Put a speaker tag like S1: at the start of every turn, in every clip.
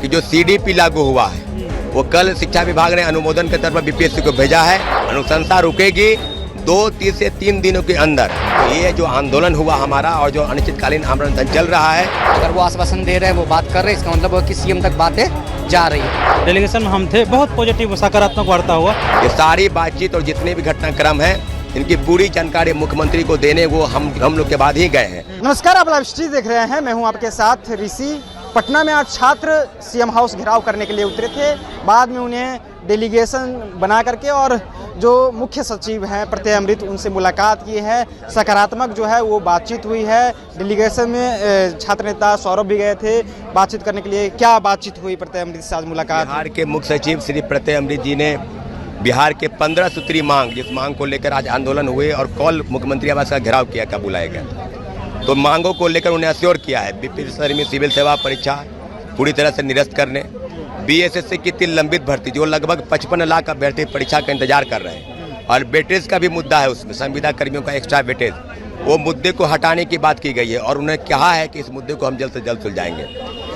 S1: कि जो सीडीपी लागू हुआ है वो कल शिक्षा विभाग ने अनुमोदन के तौर पर बीपीएससी को भेजा है। अनुशंसा रुकेगी 2 से 3 दिनों के अंदर। तो ये जो आंदोलन हुआ हमारा और जो अनिश्चितकालीन आंदोलन चल रहा है,
S2: अगर वो आश्वासन दे रहे हैं, वो बात कर रहे हैं, इसका मतलब है कि सीएम तक बातें जा रही है।
S3: डेलीगेशन में हम थे, बहुत पॉजिटिव सकारात्मक वार्ता हुआ।
S1: ये सारी बातचीत और जितने भी घटनाक्रम है इनकी पूरी जानकारी मुख्यमंत्री को देने वो हम लोग के बाद ही गए हैं।
S4: नमस्कार, आप लाइव स्ट्रीम देख रहे हैं। मैं हूं आपके साथ ऋषि। पटना में आज छात्र सीएम हाउस घेराव करने के लिए उतरे थे। बाद में उन्हें डेलीगेशन बना करके और जो मुख्य सचिव हैं प्रत्यय अमृत, उनसे मुलाकात की है। सकारात्मक जो है वो बातचीत हुई है। डेलीगेशन में छात्र नेता सौरभ भी गए थे बातचीत करने के लिए। क्या बातचीत हुई प्रत्यय अमृत से आज मुलाकात?
S1: बिहार के मुख्य सचिव श्री प्रत्यय अमृत जी ने बिहार के 15 सूत्री मांग, जिस मांग को लेकर आज आंदोलन हुए और कल मुख्यमंत्री आवास का घेराव किया, का बुलाया गया, तो मांगों को लेकर उन्हें अश्योर किया है। बीपीएससी में सिविल सेवा परीक्षा पूरी तरह से निरस्त करने, बीएसएससी की 3 लंबित भर्ती जो लगभग 55 लाख अभ्यर्थी परीक्षा का इंतजार कर रहे हैं, और वेटेज का भी मुद्दा है उसमें, संविदा कर्मियों का एक्स्ट्रा वेटेज, वो मुद्दे को हटाने की बात की गई है और उन्हें कहा है कि इस मुद्दे को हम जल्द से जल्द सुलझाएंगे।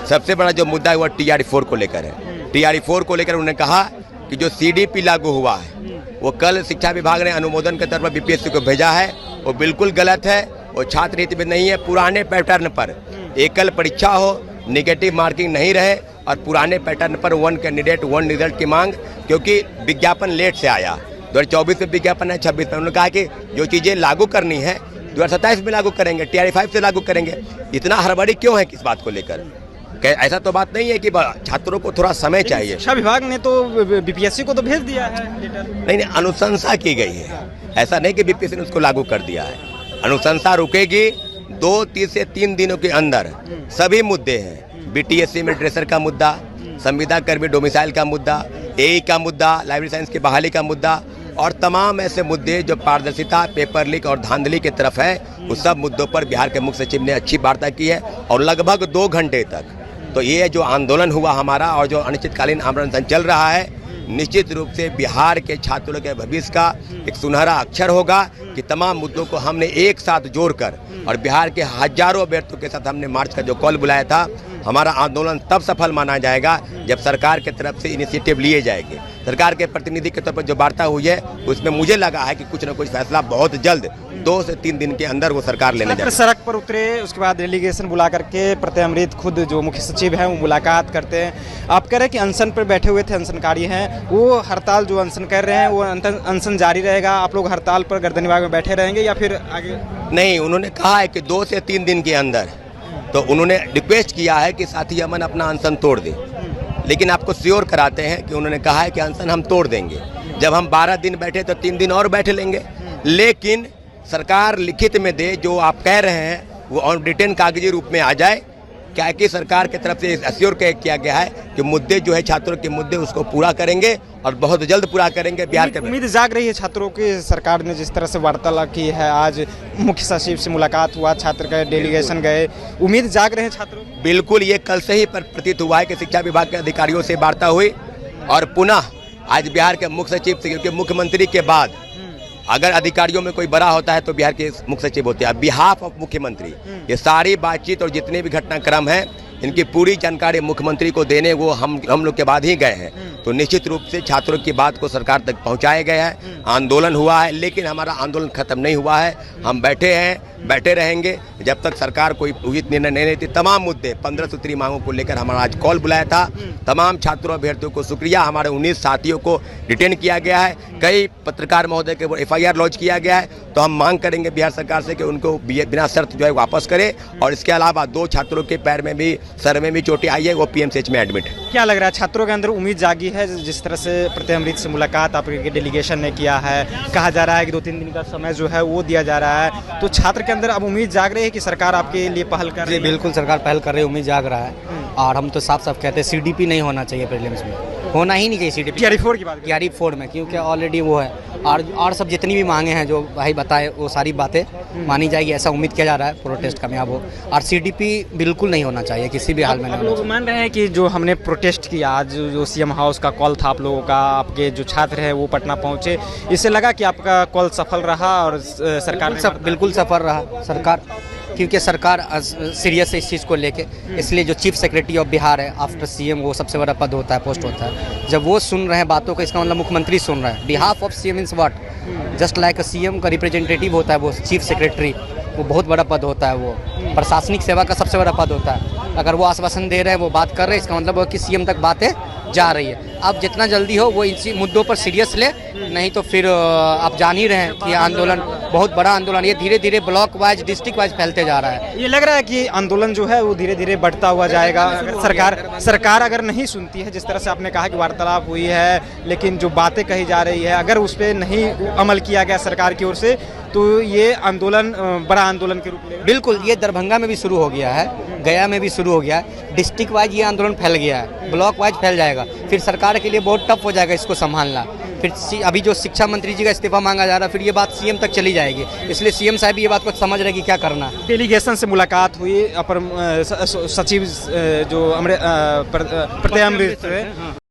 S1: सबसे बड़ा जो मुद्दा है वह TRE-4 को लेकर है। TRE-4 को लेकर उन्होंने कहा कि जो सीडीपी लागू हुआ है वो कल शिक्षा विभाग ने अनुमोदन के तौर पर बीपीएससी को भेजा है, वो बिल्कुल गलत है। वो छात्र हित में नहीं है। पुराने पैटर्न पर एकल परीक्षा हो, नेगेटिव मार्किंग नहीं रहे और पुराने पैटर्न पर 1 कैंडिडेट 1 रिजल्ट की मांग, क्योंकि विज्ञापन लेट से आया। 2024 में विज्ञापन है, 26 में। उन्होंने कहा कि जो चीज़ें लागू करनी है 2027 में लागू करेंगे, TRE-5 से लागू करेंगे। इतना हड़बड़ी क्यों है किस बात को लेकर? ऐसा तो बात नहीं है कि छात्रों को थोड़ा समय चाहिए।
S4: शिक्षा विभाग ने तो बीपीएससी को तो भेज दिया है लेटर।
S1: नहीं, अनुशंसा की गई है, ऐसा नहीं कि बीपीएससी ने उसको लागू कर दिया है। अनुशंसा रुकेगी 2 से 3 दिनों के अंदर। सभी मुद्दे हैं, बीटीएससी में ड्रेसर का मुद्दा, संविदा कर्मी डोमिसाइल का मुद्दा, एई का मुद्दा, लाइब्रेरी साइंस की बहाली का मुद्दा और तमाम ऐसे मुद्दे जो पारदर्शिता, पेपर लीक और धांधली की तरफ है, उस सब मुद्दों पर बिहार के मुख्य सचिव ने अच्छी वार्ता की है और लगभग 2 घंटे तक। तो ये जो आंदोलन हुआ हमारा और जो अनिश्चितकालीन आंदोलन चल रहा है, निश्चित रूप से बिहार के छात्रों के भविष्य का एक सुनहरा अक्षर होगा कि तमाम मुद्दों को हमने एक साथ जोड़कर और बिहार के हजारों अभ्यर्थियों के साथ हमने मार्च का जो कॉल बुलाया था, हमारा आंदोलन तब सफल माना जाएगा जब सरकार के तरफ से इनिशिएटिव लिए जाएंगे। सरकार के प्रतिनिधि के तौर पर जो वार्ता हुई है उसमें मुझे लगा है कि कुछ न कुछ फैसला बहुत जल्द 2 से 3 दिन के अंदर वो सरकार लेने जाएगी।
S4: सड़क पर उतरे, उसके बाद डेलीगेशन बुला करके प्रत्यय अमृत खुद जो मुख्य सचिव हैं वो मुलाकात करते हैं। आप कह रहे हैं कि अनशन पर बैठे हुए थे अनशनकारी हैं, वो हड़ताल जो अनशन कर रहे हैं वो अनशन जारी रहेगा? आप लोग हड़ताल पर गर्दनीबाग में बैठे रहेंगे या फिर आगे?
S1: नहीं, उन्होंने कहा है कि 2 से 3 दिन के अंदर। तो उन्होंने रिक्वेस्ट किया है कि साथी अमन अपना अनशन तोड़ दें, लेकिन आपको श्योर कराते हैं कि उन्होंने कहा है कि अनशन हम तोड़ देंगे। जब हम 12 दिन बैठे तो 3 दिन और बैठ लेंगे, लेकिन सरकार लिखित में दे, जो आप कह रहे हैं वो ऑन रिटन कागजी रूप में आ जाए। क्या कि सरकार की तरफ से अश्योर किया गया है कि मुद्दे जो है छात्रों के मुद्दे उसको पूरा करेंगे और बहुत जल्द पूरा करेंगे। बिहार के
S4: उम्मीद जाग रही है छात्रों की। सरकार ने जिस तरह से वार्तालाप की है, आज मुख्य सचिव से मुलाकात हुआ, छात्र का डेलीगेशन गए, उम्मीद जाग रहे हैं छात्रों?
S1: बिल्कुल, ये कल से ही प्रतीत हुआ है कि शिक्षा विभाग के अधिकारियों से वार्ता हुई और पुनः आज बिहार के मुख्य सचिव से, क्योंकि मुख्यमंत्री के बाद अगर अधिकारियों में कोई बड़ा होता है तो बिहार के मुख्य सचिव होते हैं। बिहाफ ऑफ मुख्यमंत्री ये सारी बातचीत और जितने भी घटनाक्रम हैं इनकी पूरी जानकारी मुख्यमंत्री को देने वो हम लोग के बाद ही गए हैं। तो निश्चित रूप से छात्रों की बात को सरकार तक पहुंचाया गया है। आंदोलन हुआ है, लेकिन हमारा आंदोलन खत्म नहीं हुआ है। हम बैठे हैं, बैठे रहेंगे जब तक सरकार कोई उचित निर्णय नहीं लेती। तमाम मुद्दे 15 सूत्री मांगों को लेकर हमारा आज कॉल बुलाया था। तमाम छात्रों अभ्यर्थियों को शुक्रिया। हमारे 19 साथियों को रिटेन किया गया है, कई पत्रकार महोदय के FIR लॉन्च किया गया है। तो हम मांग करेंगे बिहार सरकार से कि उनको बिना शर्त जो है वापस करे। और इसके अलावा 2 छात्रों के पैर में भी, सर में भी चोटें आई है, वो PMCH में एडमिट है।
S4: क्या लग रहा है छात्रों के अंदर उम्मीद जागी है? जिस तरह से प्रत्यय अमृत से मुलाकात आपके डेलीगेशन ने किया है, कहा जा रहा है कि 2-3 दिन का समय जो है वो दिया जा रहा है, तो छात्र के अंदर अब उम्मीद जाग रही है कि सरकार आपके लिए पहल कर रही है?
S2: बिल्कुल, सरकार पहल कर रही है, उम्मीद जाग रहा है। और हम तो साफ साफ कहते हैं CDP नहीं होना चाहिए प्रीलिम्स में, होना ही नहीं चाहिए CDP।
S4: TRE-4 की बात,
S2: TRE-4 में, क्योंकि ऑलरेडी वो है। और सब जितनी भी मांगे हैं जो भाई बताए वो सारी बातें मानी जाएगी, ऐसा उम्मीद किया जा रहा है। प्रोटेस्ट कामयाब हो और CDP बिल्कुल नहीं होना चाहिए किसी भी हाल में।
S4: आप लोग मान रहे हैं कि जो हमने प्रोटेस्ट किया आज, जो सीएम हाउस का कॉल था आप लोगों का, आपके जो छात्र हैं वो पटना पहुंचे, इससे लगा कि आपका कॉल सफल रहा और सरकार
S2: बिल्कुल सफल रहा। सरकार क्योंकि सरकार सीरियस है इस चीज़ को लेके, इसलिए जो चीफ सेक्रेटरी ऑफ बिहार है आफ्टर सीएम, वो सबसे बड़ा पद होता है, पोस्ट होता है। जब वो सुन रहे हैं बातों को, इसका मतलब मुख्यमंत्री सुन रहे हैं। Behalf of CM means what, just like CM का रिप्रेजेंटेटिव होता है वो चीफ सेक्रेटरी, वो बहुत बड़ा पद होता है, वो प्रशासनिक सेवा का सबसे बड़ा पद होता है। अगर वो आश्वासन दे रहे हैं, वो बात कर रहे हैं, इसका मतलब है कि सीएम तक बातें जा रही है। अब जितना जल्दी हो वो इन मुद्दों पर सीरियस ले, नहीं तो फिर आप जान ही रहे हैं कि आंदोलन बहुत बड़ा आंदोलन, ये धीरे धीरे ब्लॉक वाइज डिस्ट्रिक्ट वाइज फैलते जा रहा है।
S4: ये लग रहा है कि आंदोलन जो है वो धीरे धीरे बढ़ता हुआ जाएगा। अगर सरकार अगर नहीं सुनती है, जिस तरह से आपने कहा कि वार्तालाप हुई है, लेकिन जो बातें कही जा रही है अगर उस पर नहीं अमल किया गया सरकार की ओर से, तो ये आंदोलन बड़ा आंदोलन के रूप में।
S2: बिल्कुल, ये दरभंगा में भी शुरू हो गया है, गया में भी शुरू हो गया है, डिस्ट्रिक्ट वाइज ये आंदोलन फैल गया है, ब्लॉक वाइज फैल जाएगा, फिर सरकार के लिए बहुत टफ हो जाएगा इसको संभालना। फिर अभी जो शिक्षा मंत्री जी का इस्तीफा मांगा जा रहा है, फिर ये बात सीएम तक चली जाएगी, इसलिए सीएम साहब ये बात को समझ रहे हैं कि क्या करना है।
S4: डेलीगेशन से मुलाकात हुई, अपर सचिव जो प्रत्यय अमृत